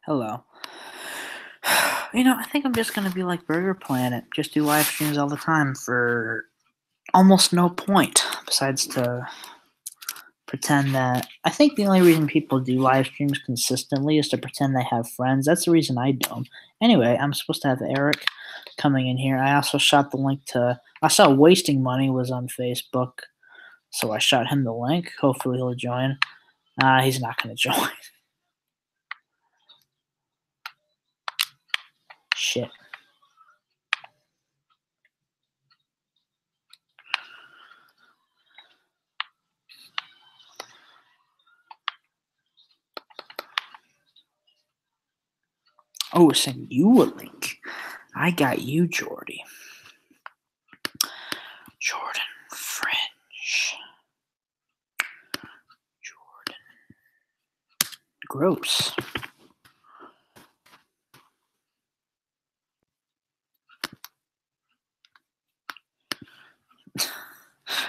Hello. I think I'm just gonna be like Burger Planet, just do live streams all the time for almost no point, besides to pretend that. I think the only reason people do live streams consistently is to pretend they have friends. That's the reason I don't. Anyway, I'm supposed to have Eric coming in here. I also shot the link to. I saw Wasting Money was on Facebook, so I shot him the link. Hopefully he'll join. He's not gonna join. Shit. Oh, send you a link. I got you, Jordy. Jordan Fringe. Jordan. Gross.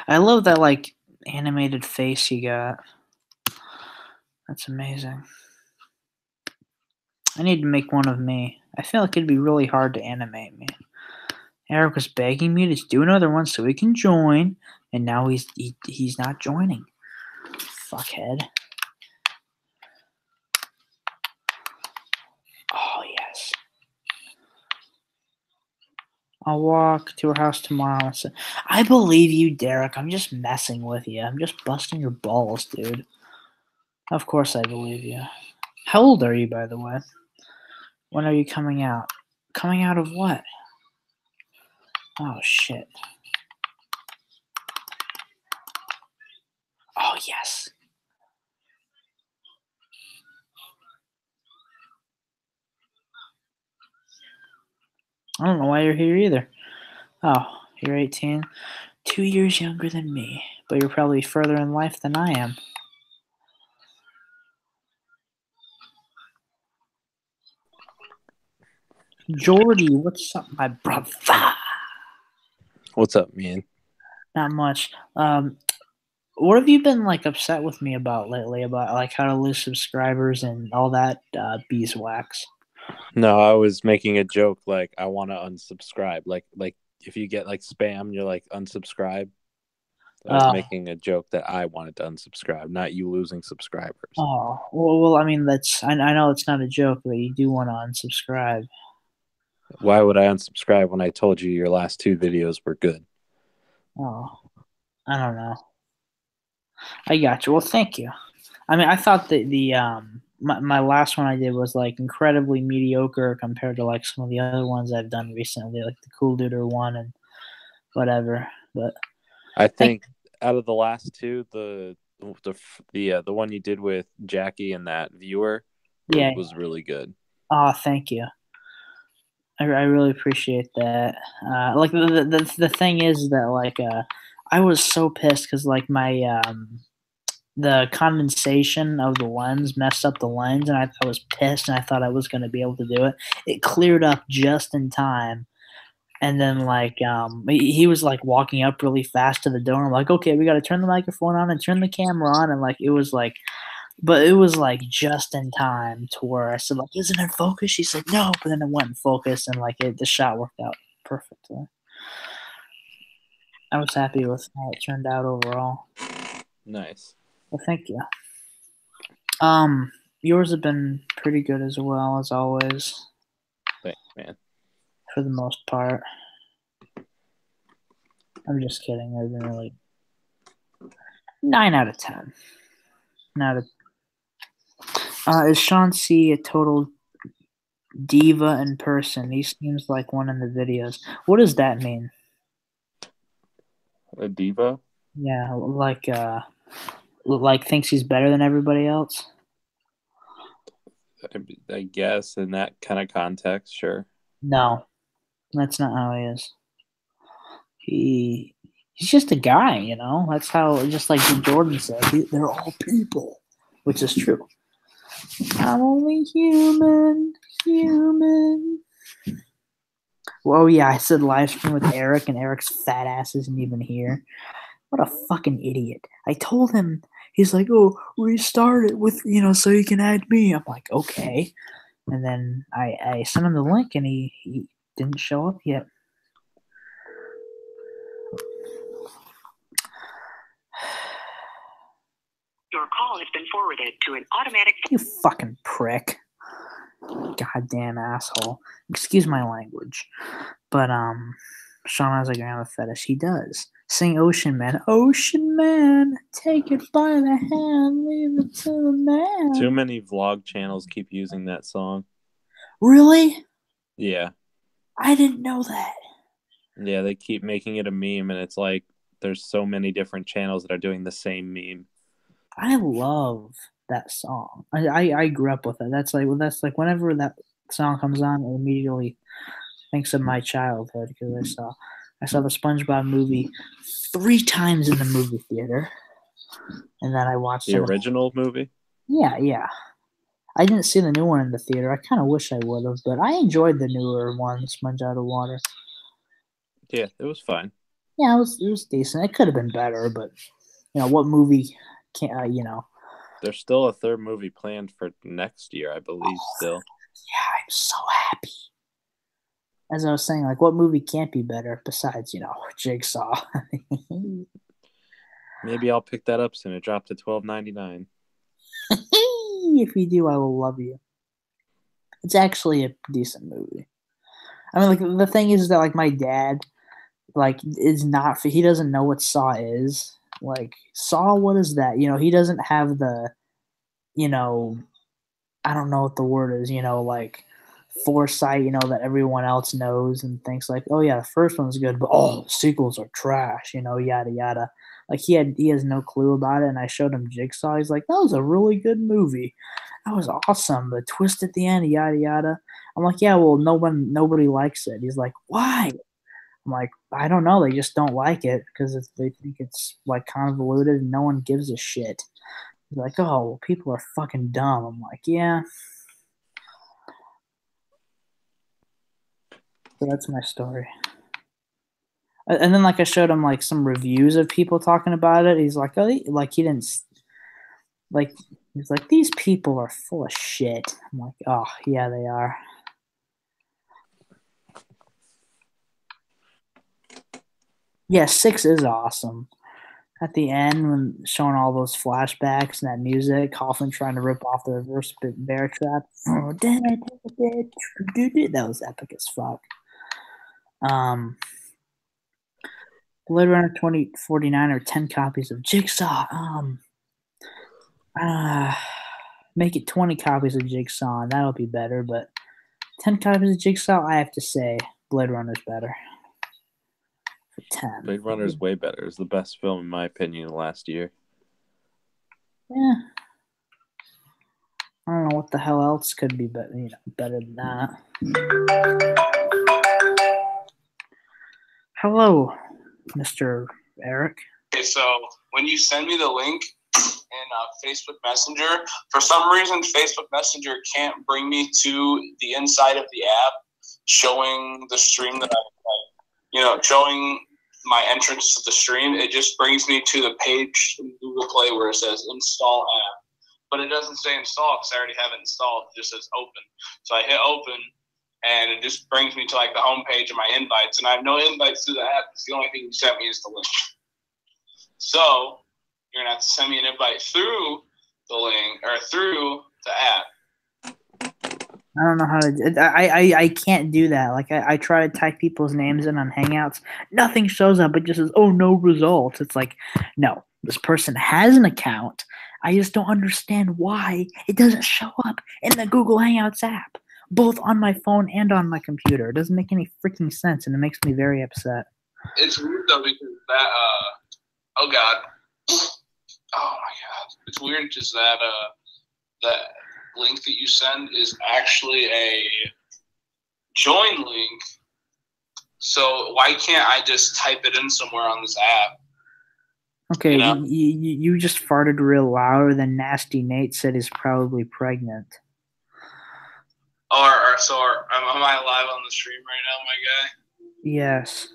I love that, like, animated face you got. That's amazing. I need to make one of me. I feel like it'd be really hard to animate me. Eric was begging me to do another one so he can join, and now he's not joining. Fuckhead. Oh, yes. I'll walk to her house tomorrow. I believe you, Derek. I'm just messing with you. I'm just busting your balls, dude. Of course I believe you. How old are you, by the way? When are you coming out? Coming out of what? Oh, shit. Oh, yes. I don't know why you're here either. Oh, you're 18. 2 years younger than me, but you're probably further in life than I am. Jordy, what's up, my brother? What's up, man? Not much. What have you been like upset with me about lately? About like how to lose subscribers and all that beeswax? No, I was making a joke like I want to unsubscribe. Like if you get like spam, you're like unsubscribe. I was Uh, making a joke that I wanted to unsubscribe, not you losing subscribers. well, I mean I know it's not a joke, but you do want to unsubscribe. Why would I unsubscribe when I told you your last two videos were good? Oh, I don't know. I got you. Well, thank you. I mean, I thought that my last one I did was like incredibly mediocre compared to like some of the other ones I've done recently, like the Cool Duder one and whatever. But I thank think out of the last two, the one you did with Jackie and that viewer yeah. was really good. Oh, thank you. I really appreciate that. Like the thing is that like I was so pissed because like my the condensation of the lens messed up the lens, and I was pissed, and I thought I was going to be able to do it. It cleared up just in time, and then like he was like walking up really fast to the door. I'm like, okay, we got to turn the microphone on and turn the camera on, and like it was like, but it was like just in time to where I said like, isn't it focus? She said no, but then it went in focus, and like the shot worked out perfectly. I was happy with how it turned out overall. Nice. Well, thank you. Um, yours have been pretty good as well as always, Thanks, man. for the most part. I'm just kidding. I've been really 9 out of 10. Not a. Is Sean C a total diva in person? He seems like one in the videos. What does that mean? A diva? Yeah, like thinks he's better than everybody else. I guess in that kind of context, sure. No, that's not how he is. He's just a guy, you know. That's how, just like Jordan said, they're all people, which is true. I'm only human, human. Well, yeah, I said live stream with Eric, and Eric's fat ass isn't even here. What a fucking idiot! I told him. He's like, "Oh, restart it with so you can add me." I'm like, "Okay." And then I sent him the link, and he didn't show up yet. Your call has been forwarded to an automatic. You fucking prick. Goddamn asshole. Excuse my language. But, Sean has a grandma fetish. He does. Sing Ocean Man. Ocean Man, take it by the hand, leave it to the man. Too many vlog channels keep using that song. Really? Yeah. I didn't know that. Yeah, they keep making it a meme, and it's like there's so many different channels that are doing the same meme. I love that song. I grew up with it. That's like whenever that song comes on, it immediately thinks of my childhood because I saw the SpongeBob movie 3 times in the movie theater, and then I watched the original movie. Yeah. I didn't see the new one in the theater. I kind of wish I would have, but I enjoyed the newer one, Sponge Out of Water. Yeah, it was fine. Yeah, it was decent. It could have been better, but what movie can't There's still a third movie planned for next year, I believe. Still. Yeah, I'm so happy. As I was saying, like, what movie can't be better besides Jigsaw? Maybe I'll pick that up soon. It dropped to $12.99. If you do, I will love you. It's actually a decent movie. I mean, like, the thing is that, like, my dad, like, is not. He doesn't know what Saw is. Like, Saw, what is that? He doesn't have the, I don't know what the word is. Like, foresight. That everyone else knows and thinks like, oh yeah, the first one's good, but the sequels are trash. Yada yada. Like he has no clue about it, and I showed him Jigsaw. He's like, that was a really good movie. That was awesome. The twist at the end, yada yada. I'm like, yeah, well, nobody likes it. He's like, why? I'm like, I don't know. They just don't like it because they think it's like convoluted and no one gives a shit. He's like, oh, well, people are fucking dumb. I'm like, yeah. So that's my story. And then, like, I showed him like some reviews of people talking about it. He's like, oh, like he didn't like. He's like, these people are full of shit. I'm like, oh yeah, they are. Yeah, 6 is awesome. At the end, when showing all those flashbacks and that music, Coughlin trying to rip off the reverse bear trap. Oh, that was epic as fuck. Blade Runner 2049 or 10 copies of Jigsaw. Make it 20 copies of Jigsaw, and that'll be better. But 10 copies of Jigsaw, I have to say, Blade Runner's better. For 10. Blade Runner's way better. It's the best film, in my opinion, last year. Yeah. I don't know what the hell else could be better, better than that. Hello, Mr. Eric. Okay, so when you send me the link in Facebook Messenger, for some reason Facebook Messenger can't bring me to the inside of the app showing the stream that showing my entrance to the stream. It just brings me to the page in Google Play where it says install app. But it doesn't say install because I already have it installed. It just says open. So I hit open, and it just brings me to like the home page of my invites. And I have no invites through the app because the only thing you sent me is the link. So you're going to have to send me an invite through the link or through the app. I don't know how to. I can't do that. Like I try to type people's names in on Hangouts, nothing shows up. It just says, "Oh, no results." It's like, no, this person has an account. I just don't understand why it doesn't show up in the Google Hangouts app, both on my phone and on my computer. It doesn't make any freaking sense, and it makes me very upset. It's weird though because that. Oh God. Oh my God. It's weird just that that link that you send is actually a join link. So why can't I just type it in somewhere on this app? Okay, you just farted real louder than Nasty Nate said is probably pregnant. Am I live on the stream right now, my guy? Yes.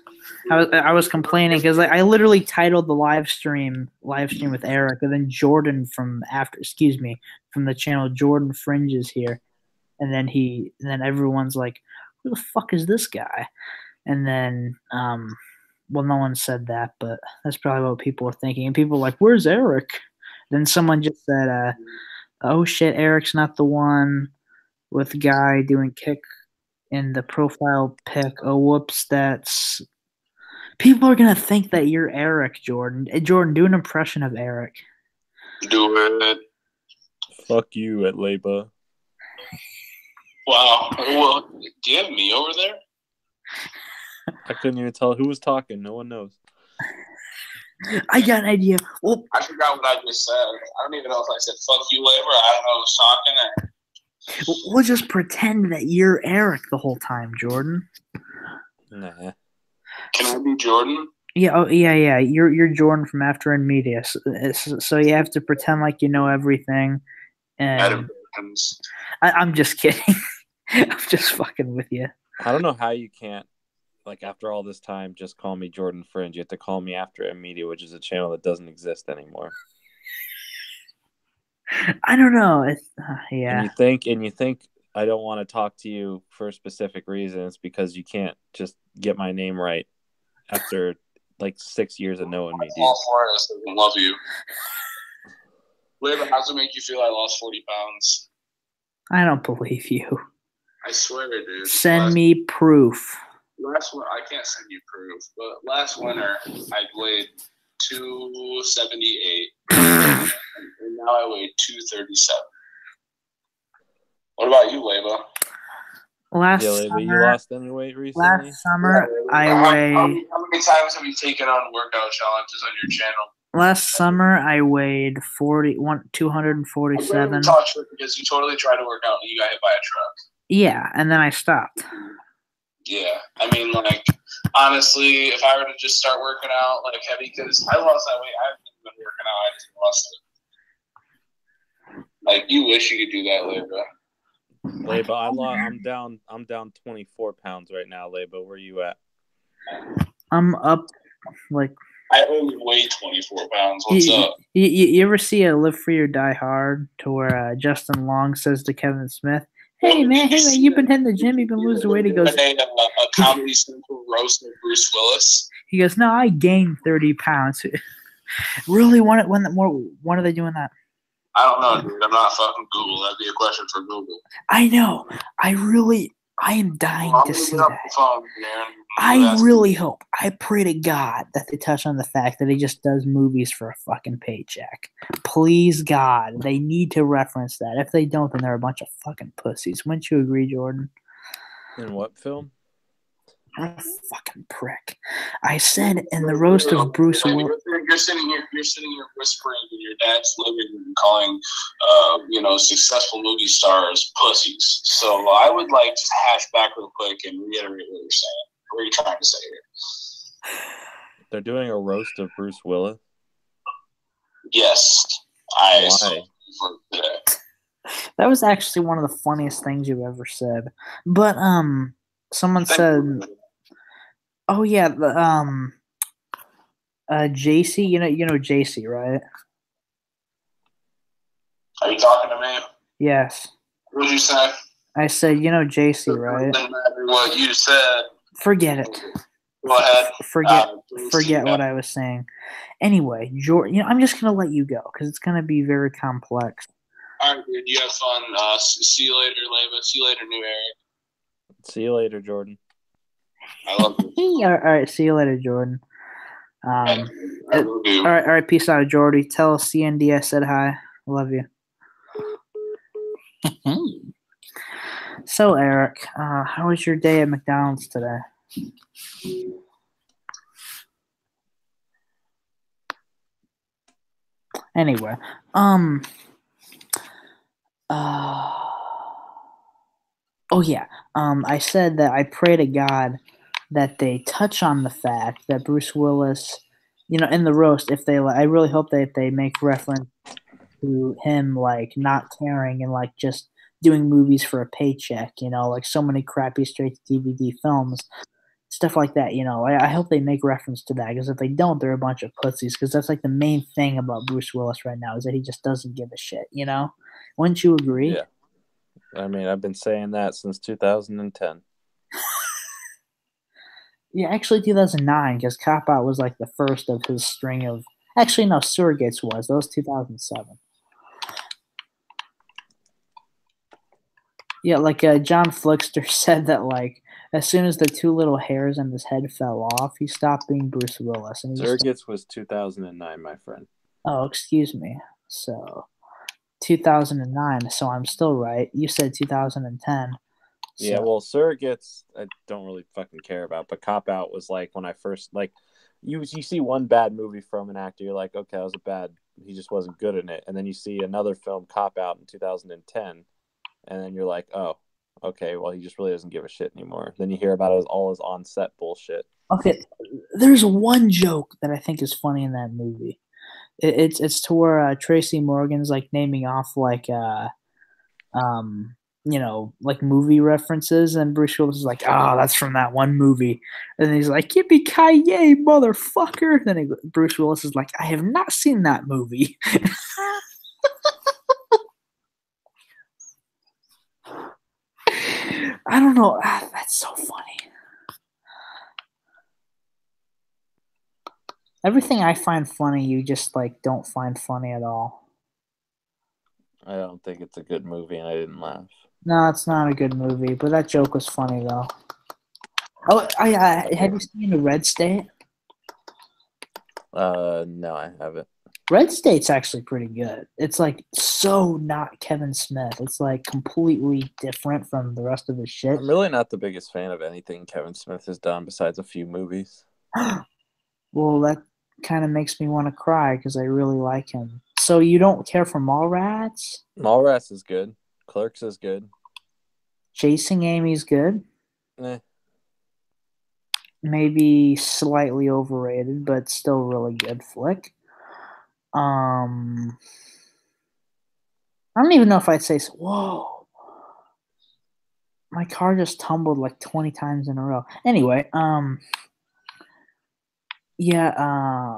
I was complaining because I literally titled the live stream with Eric, and then Jordan from the channel Jordan Fringes here. and then everyone's like, who the fuck is this guy? And then well, no one said that, but that's probably what people were thinking. And people were like, where's Eric? Then someone just said, oh shit, Eric's not the one with the guy doing kick in the profile pic. Oh, whoops, that's... People are going to think that you're Eric, Jordan. Jordan, do an impression of Eric. Do it. Fuck you, Atleba. Wow. Well, do you have me over there? I couldn't even tell who was talking. No one knows. I got an idea. Well, I forgot what I just said. I don't even know if I said "fuck you" labor. I don't know who's talking. we'll just pretend that you're Eric the whole time, Jordan. Nah. Can I be Jordan? Yeah, oh, yeah. You're Jordan from After End Media, so you have to pretend like you know everything. And Adam Perkins. I'm just kidding. I'm just fucking with you. I don't know how you can't, like, after all this time, just call me Jordan Fringe. You have to call me After End Media, which is a channel that doesn't exist anymore. I don't know. Yeah. And you think I don't want to talk to you for specific reasons because you can't just get my name right after like 6 years of knowing me. All four of us love you. Labor, how's it make you feel I lost 40 pounds? I don't believe you. I swear, dude. Send me proof. Last winter, I can't send you proof, but last winter I weighed 278, and now I weigh 237. What about you, Leba? Last Leba, summer, you lost any weight recently? last summer I How weighed. many times have you taken on workout challenges on your channel? Last summer I weighed 247. Because you totally tried to work out and you got hit by a truck. Yeah, and then I stopped. Yeah, I mean, like, honestly, if I were to just start working out like heavy, because I lost that weight, I haven't even been working out, I just lost it. Like, you wish you could do that, Leba. Leba, I'm down 24 pounds right now, Leba. Where you at? I'm up like. I only weigh 24 pounds. What's up? You ever see a Live Free or Die Hard to where Justin Long says to Kevin Smith, hey man, you've been hitting the gym, you've been losing weight. He goes, a Comedy Central roast of Bruce Willis. He goes, no, I gained 30 pounds. Really? When are they doing that? I don't know, dude. I'm not fucking Google. That'd be a question for Google. I know. I am dying to see that. Phone, I really hope. I pray to God that they touch on the fact that he just does movies for a fucking paycheck. Please, God, they need to reference that. If they don't, then they're a bunch of fucking pussies. Wouldn't you agree, Jordan? In what film? What a fucking prick. I said in the roast of Bruce Willis. You're sitting here whispering in your dad's living room, calling, successful movie stars pussies. So I would like to hash back real quick and reiterate what you're saying. What are you trying to say here? They're doing a roast of Bruce Willis? Yes. Why? That was actually one of the funniest things you've ever said. But someone said, "Oh yeah, the JC, you know JC, right?" Are you talking to me? Yes. What did you say? I said, you know JC, right? It doesn't matter what you said. Forget it. Go ahead. Forget what I was saying. Anyway, Jordan, I'm just gonna let you go because it's gonna be very complex. All right, dude. You have fun. See you later, Leva. See you later, New Eric. See you later, Jordan. I love you. All right. See you later, Jordan. I love you. All right. Peace out, Jordy. Tell CND I said hi. Love you. So, Eric, how was your day at McDonald's today? Anyway, oh yeah, I said that I pray to God that they touch on the fact that Bruce Willis, in the roast, I really hope that they make reference to him, like, not caring and, like, just doing movies for a paycheck, like so many crappy straight-to-DVD films, stuff like that, I hope they make reference to that, because if they don't, they're a bunch of pussies, because that's, like, the main thing about Bruce Willis right now, is that he just doesn't give a shit, Wouldn't you agree? I mean, I've been saying that since 2010. Yeah, actually 2009, because Cop Out was like the first of his string of. Actually, no, Surrogates was. That was 2007. Yeah, like John Flickster said that like as soon as the two little hairs on his head fell off, he stopped being Bruce Willis, and he just. Surrogates was 2009, my friend. Oh, excuse me. So 2009. So I'm still right. You said 2010. Yeah, So, well, Surrogates, I don't really fucking care about, but Cop Out was like when I first like you see one bad movie from an actor, you're like, okay, that was a bad. He just wasn't good in it, and then you see another film, Cop Out, in 2010, and then you're like, oh, okay, well, he just really doesn't give a shit anymore. Then you hear about all his on set bullshit. okay, there's one joke that I think is funny in that movie. It's to where Tracy Morgan's like naming off like um like movie references, and Bruce Willis is like, "Oh, that's from that one movie," and then he's like, "Yippee ki yay, motherfucker!" Bruce Willis is like, "I have not seen that movie." I don't know. That's so funny. Everything I find funny, you just like don't find funny at all. I don't think it's a good movie, and I didn't laugh. No, it's not a good movie, but that joke was funny though. Oh, have you seen The Red State? No, I haven't. Red State's actually pretty good. It's like so not Kevin Smith. It's like completely different from the rest of his shit. I'm really not the biggest fan of anything Kevin Smith has done besides a few movies. Well, that kind of makes me want to cry because I really like him. So you don't care for Mallrats? Mallrats is good. Clerks is good. Chasing Amy's good. Eh. Maybe slightly overrated, but still really good flick. I don't even know if I'd say so. Whoa. My car just tumbled like 20 times in a row. Anyway, yeah,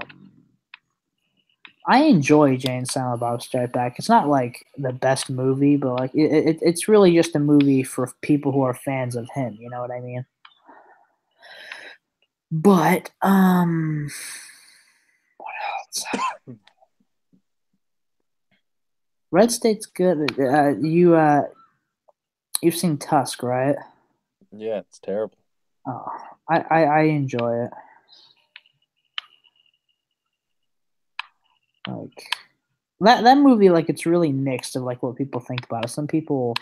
I enjoy Jay and Silent Bob Strike Back. It's not like the best movie, but like it's really just a movie for people who are fans of him. You know what I mean? But what else? Red State's good. You've seen Tusk, right? Yeah, it's terrible. Oh, I enjoy it. Like that movie, like it's really mixed of like what people think about it. Some people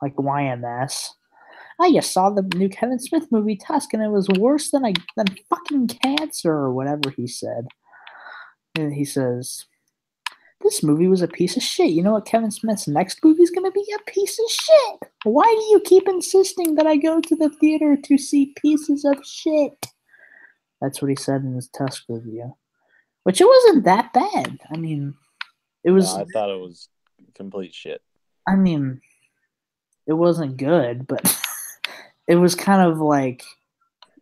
like YMS. I just saw the new Kevin Smith movie Tusk, and it was worse than fucking cancer or whatever he said. And he says, "This movie was a piece of shit. You know what Kevin Smith's next movie is gonna be? A piece of shit. Why do you keep insisting that I go to the theater to see pieces of shit?" That's what he said in his Tusk review. Which it wasn't that bad. I mean, it was. No, I thought it was complete shit. I mean, it wasn't good, but it was kind of like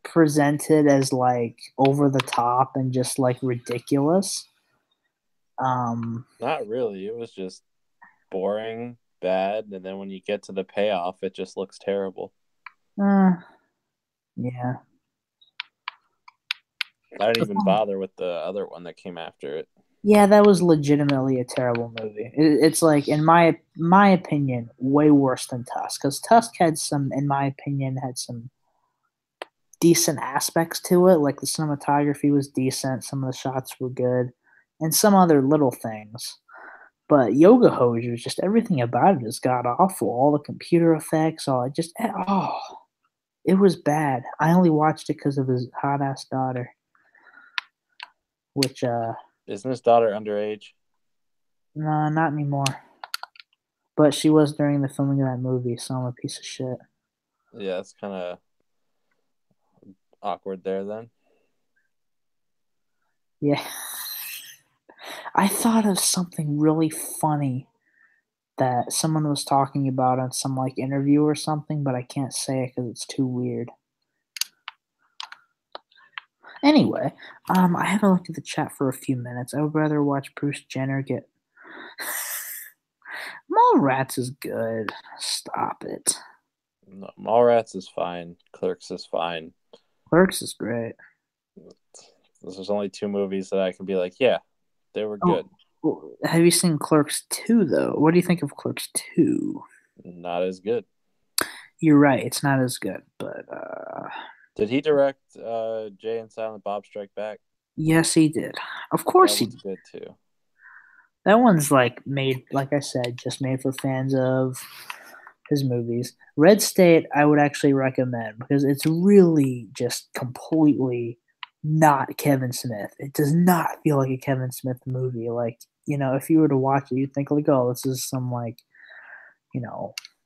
presented as like over the top and just like ridiculous. Not really. It was just boring, bad, and then when you get to the payoff, it just looks terrible. Yeah. I didn't even bother with the other one that came after it. Yeah, that was legitimately a terrible movie. It's like, in my opinion, way worse than Tusk. Because Tusk had some, in my opinion, had some decent aspects to it. Like the cinematography was decent, some of the shots were good, and some other little things. But Yoga Hosers, just everything about it is god awful. All the computer effects, it was bad. I only watched it because of his hot ass daughter. Which Isn't his daughter underage? no, not anymore. But she was during the filming of that movie, so I'm a piece of shit. Yeah, it's kind of awkward there then. Yeah. I thought of something really funny that someone was talking about on some like interview or something, but I can't say it because it's too weird. Anyway, I haven't looked at the chat for a few minutes. I would rather watch Bruce Jenner get. Mallrats is good. Stop it. No, Mallrats is fine. Clerks is fine. Clerks is great. There's only 2 movies that I can be like, yeah, they were good. Have you seen Clerks 2, though? What do you think of Clerks 2? Not as good. You're right. It's not as good, but Did he direct Jay and Silent Bob Strike Back? yes, he did. Of course he That did. was good too. That one's like made, like I said, just made for fans of his movies. Red State, I would actually recommend because it's really just completely not Kevin Smith. It does not feel like a Kevin Smith movie. Like, if you were to watch it, you'd think like, oh, this is some like,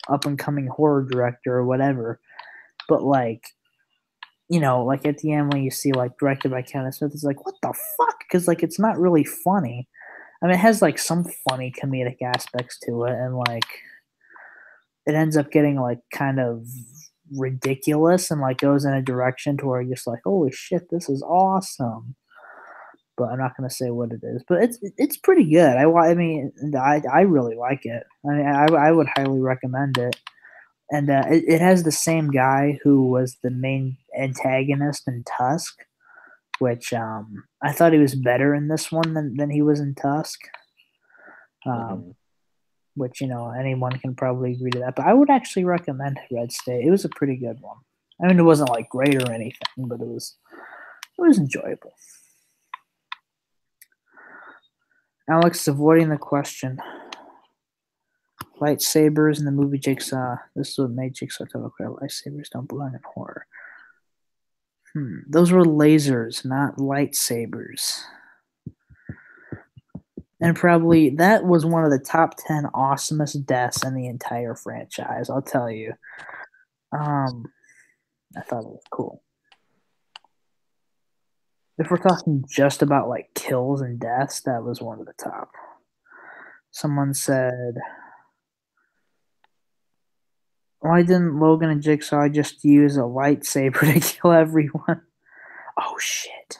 up and coming horror director or whatever. But like, like at the end when you see like directed by Kevin Smith, it's like, what the fuck? Because like it's not really funny. I mean, it has like some funny comedic aspects to it, and like it ends up getting like kind of ridiculous and like goes in a direction to where you're just like, holy shit, this is awesome. But I'm not gonna say what it is. But it's pretty good. I mean, I really like it. I mean, I would highly recommend it. And it has the same guy who was the main antagonist in Tusk, which I thought he was better in this one than he was in Tusk. Which, anyone can probably agree to that. But I would actually recommend Red State. It was a pretty good one. I mean, it wasn't like great or anything, but it was enjoyable. Alex is avoiding the question. Lightsabers in the movie Jigsaw. This is what made Jigsaw tell clear. Lightsabers don't belong in horror. Those were lasers, not lightsabers. And probably that was one of the top 10 awesomest deaths in the entire franchise, I'll tell you. I thought it was cool. If we're talking just about like kills and deaths, that was one of the top. Someone said, why didn't Logan and Jigsaw just use a lightsaber to kill everyone? Oh, shit.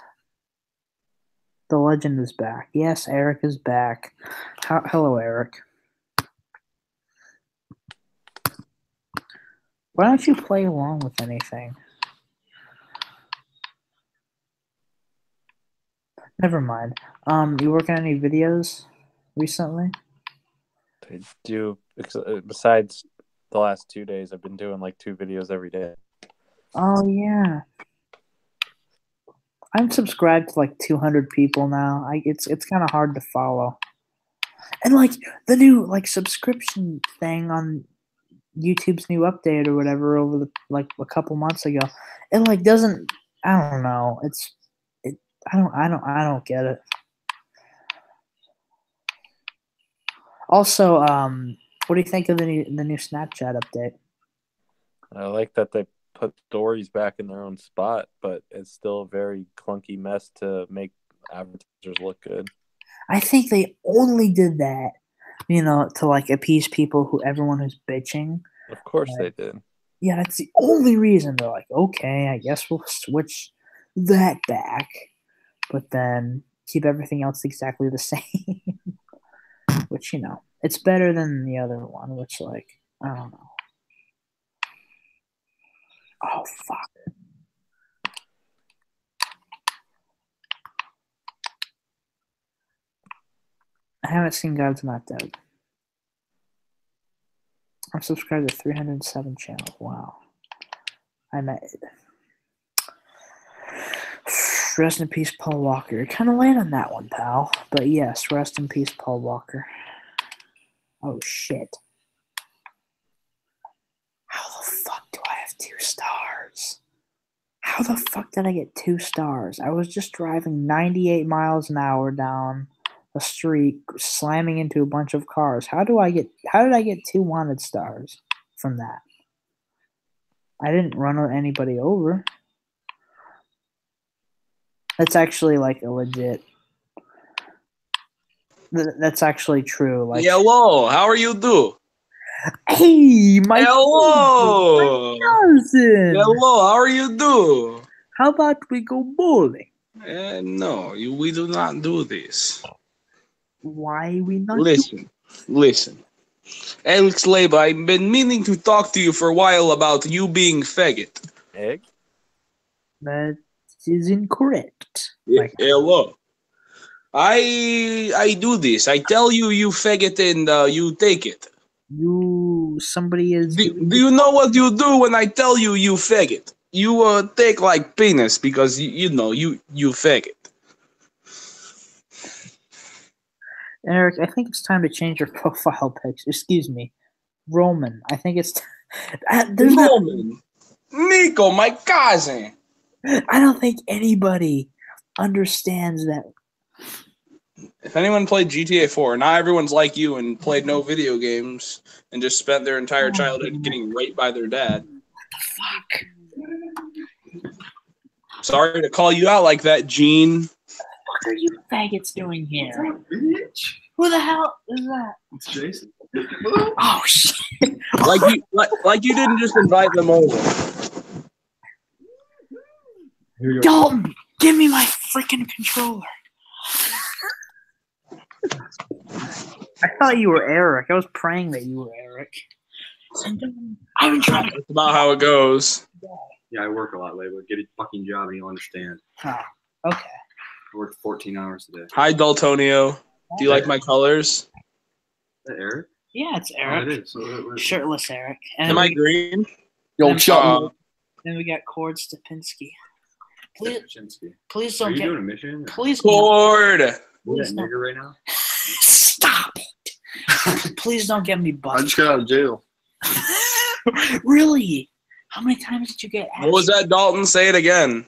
The legend is back. Yes, Eric is back. Hello, Eric. Why don't you play along with anything? Never mind. You working on any videos recently? I do. Besides the last 2 days, I've been doing like 2 videos every day. Oh, yeah. I'm subscribed to like 200 people now. It's kind of hard to follow. And like the new like subscription thing on YouTube's new update or whatever over the like a couple months ago, it like doesn't. I don't know. I don't get it. Also, what do you think of the new Snapchat update? I like that they put stories back in their own spot, but it's still a very clunky mess to make advertisers look good. I think they only did that, to like appease everyone who's bitching. Of course they did. Yeah, that's the only reason. They're like, okay, I guess we'll switch that back, but then keep everything else exactly the same. Which, it's better than the other one, which, like, I don't know. Oh, fuck. I haven't seen God's Not Dead. I'm subscribed to 307 channels. Wow. Rest in peace, Paul Walker. You're kind of late on that one, pal. But yes, rest in peace, Paul Walker. Oh, shit. How the fuck do I have 2 stars? How the fuck did I get 2 stars? I was just driving 98 miles an hour down a street, slamming into a bunch of cars. How did I get 2 wanted stars from that? I didn't run anybody over. That's actually like a legit. That's actually true. Like, hello, how are you do? Hey, my hello, cousin. hello, how are you do? How about we go bowling? No, we do not do this. Why we not? Listen. Alex Leba, I've been meaning to talk to you for a while about you being faggot. Egg? That is incorrect. Hello. I do this. I tell you, you faggot, and you take it. Somebody is. Do you know what you do when I tell you, you faggot? You take like penis because you faggot. Eric, I think it's time to change your profile picture. Excuse me, Roman. I think it's. There's no. Roman, Nico, my cousin. I don't think anybody understands that. If anyone played GTA 4, not everyone's like you and played no video games and just spent their entire childhood getting raped by their dad. Fuck. Sorry to call you out like that, Gene. What are you faggots doing here? Who the hell is that? It's Jason. Oh shit! Like you didn't just invite them over. Here you go. Dalton, give me my freaking controller. I thought you were Eric. I was praying that you were Eric. I've been trying to. That's about how it goes. Yeah, I work a lot, Layla. Get a fucking job and you'll understand. Oh, okay. I work 14 hours a day. Is Hi, Daltonio. Do you like my colors? that Eric? Yeah, it's Oh, Eric. it is. So, Shirtless Eric. And Am I green? Yo, Chuck. then we got Cord Stupinski. Please, Kaczynski. please Are don't you get. doing a mission? Please Cord. Are you Please that don't. nigger right now? Stop it. Please don't get me I busted. just got out of jail. Really? How many times did you get What was that, Dalton? Say it again.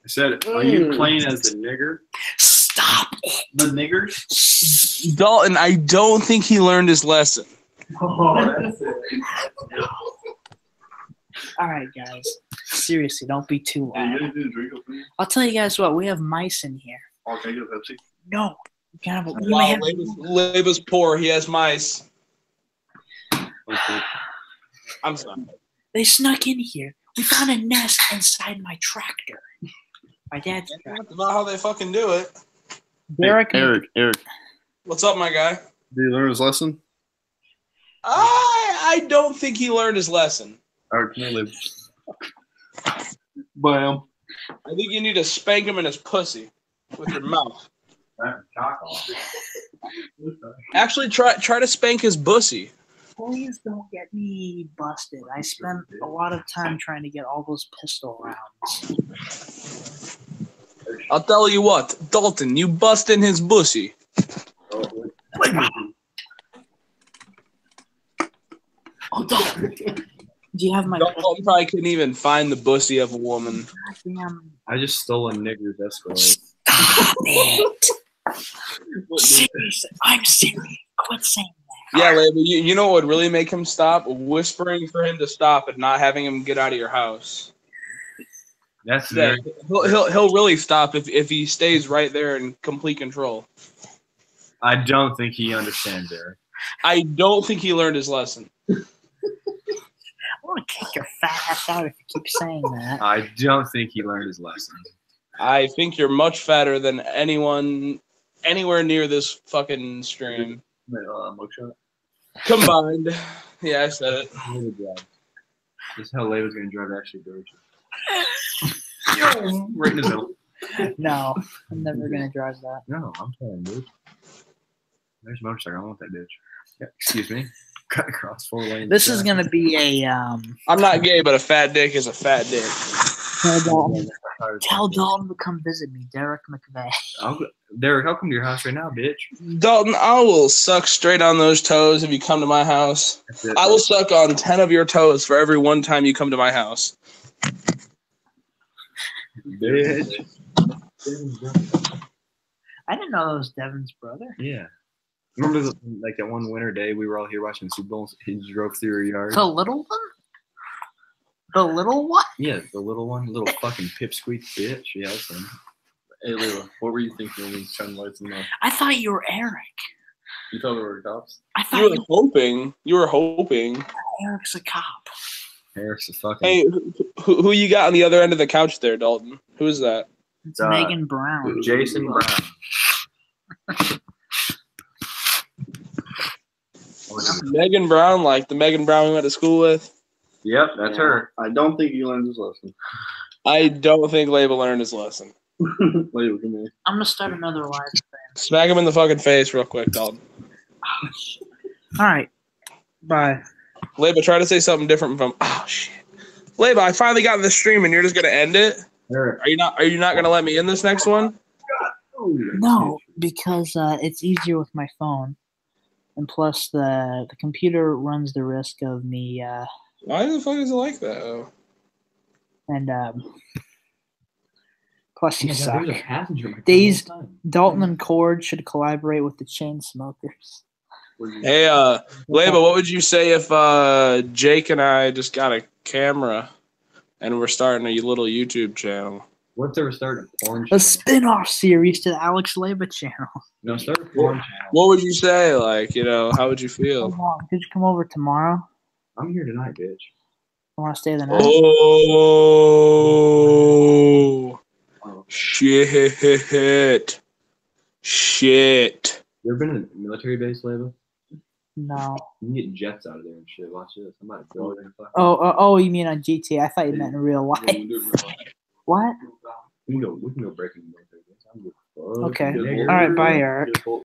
I said, are you playing as the nigger? Stop it. The niggers? Dalton, I don't think he learned his lesson. Oh, that's it. All right, guys. Seriously, don't be too Hey, you loud. gonna do the drink opening? I'll tell you guys what. We have mice in here. Oh, can I get a Pepsi? No. You can't have a, you may Wow, have, Leba's poor. He has mice. Okay. I'm sorry. they snuck in here. We found a nest inside my tractor. My dad's tractor. That's about how they fucking do it. Derek. Eric, What's up, my guy? did you learn his lesson? I don't think he learned his lesson. All right, can you live? Bam. I think you need to spank him in his pussy with your mouth. Actually, try to spank his bussy. Please don't get me busted. I spent a lot of time trying to get all those pistol rounds. I'll tell you what, Dalton, you bust in his bussy. Oh, Dalton. Do you have my Dalton probably couldn't even find the bussy of a woman. goddamn? I just stole a nigger's Escalade. Stop it. Seriously, I'm serious. Quit saying that. Yeah, Leba, you know what would really make him stop? Whispering for him to stop and not having him get out of your house. That's Yeah, very, he'll really stop if he stays right there in complete control. I don't think he understands, Eric. I don't think he learned his lesson. I want to kick your fat ass out if you keep saying that. I don't think he learned his lesson. I think you're much fatter than anyone anywhere near this fucking stream. Mugshot. Combined. Yeah, I said it. This is how Layla's going to drive actually Yo, right in the middle. No, I'm never going to drive that. No, I'm saying, dude. There's a motorcycle. I want that bitch. Yeah, excuse me. Cut across 4 lanes. This is going to be a, I'm not gay, but a fat dick is a fat dick. tell Dalton to come visit me, Derek McVeigh. Derek, I'll come to your house right now, bitch. Dalton, I will suck straight on those toes if you come to my house. That's it. I will suck on 10 of your toes for every one time you come to my house. Bitch. I didn't know that was Devin's brother. Yeah. Remember like that one winter day we were all here watching the Super Bowl? He drove through your yard. The little one? The little one? Yeah, the little one, little fucking pipsqueak bitch. Yeah, that's him. Hey, Layla, what were you thinking when we shone lights in the? I thought you were Eric. You thought there were cops? I thought You were hoping. Eric's a cop. Eric's a fucking. Hey, who you got on the other end of the couch there, Dalton? Who is that? It's Megan Brown. Jason Brown. Megan Brown, like the Megan Brown we went to school with. Yep, that's her. I don't think he learned his lesson. I don't think Leba learned his lesson. Wait, look at me. I'm gonna start another live stream. Smack him in the fucking face real quick, Dalton. All right, bye. Leba, try to say something different from. Oh shit, Leba, I finally got in the stream, and you're just gonna end it. Her. Are you not? Are you not gonna let me in this next one? No, because it's easier with my phone, and plus the computer runs the risk of me Why the fuck is it like that? Oh. and plus you suck. There's a passenger in my car These all the time. Dalton and Cord should collaborate with the Chainsmokers. Hey, Leba, what would you say if Jake and I just got a camera and we're starting a little YouTube channel? What if they were starting a porn A channel? spin-off series to the Alex Leba channel. No, start a porn channel. What would you say? Like, you know, how would you feel? Come on, could you come over tomorrow? I'm here tonight, bitch. I want to stay the night. Oh, shit. Shit. You ever been in a military base, Leva? No. You can get jets out of there and shit. Watch this. I'm about to go there and fucking. Oh, you mean on GTA? I thought you meant in real life. What? We can go break in the military base. I'm good. Okay. Good. All right, bye, Eric.